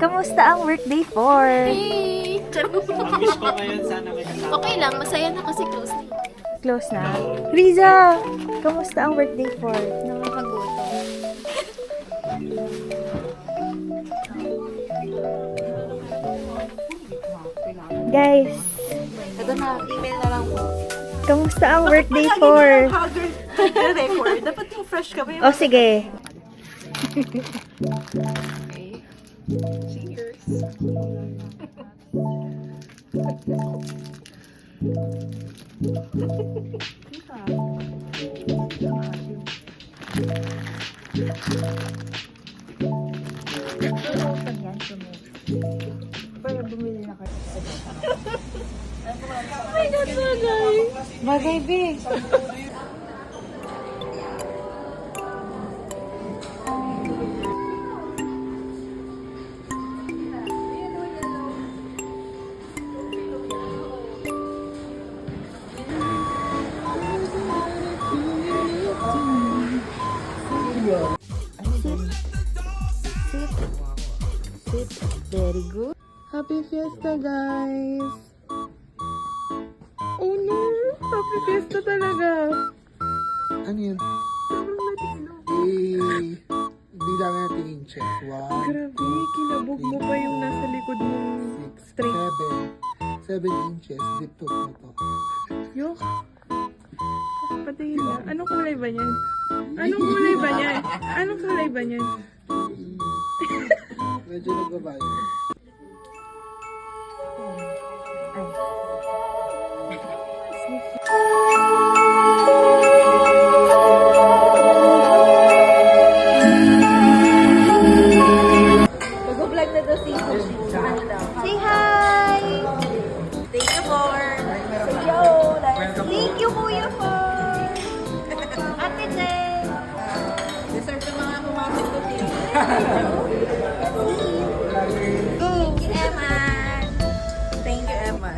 Kamusta ang workday 4? Hey! Wish ko ngayon sana may kasama. Okay lang, masaya na kasi close na. Close na. Riza! Kamusta ang workday 4? Nakakagutom. Guys, Ito na, email na lang po. kamusta ang workday 4? Haggard record. Dapat yung fresh ka ba yung... O sige. Cheers. Para bumili na kayo. Bagay, be. Very good. Happy Fiesta, guys! Oh no! Happy Fiesta talaga! Ano yun? Eh, hindi lang natin yung check. 1, Grabe, kinabog mo pa yung nasa likod mong 6, straight. 7 inches. Dito mo to. Yok! Patayin na. Anong kulay ba niyan? Anong kulay ba niyan? Anong kulay ba niyan? Medyo nagbabayo. Mag-vlog na daw si Say hi! Thank you for... Thank you, Kuya, for... Ate Jen! Deserve ng mga pumasok ko din. Go! Thank you, Emma. Thank you, Emma.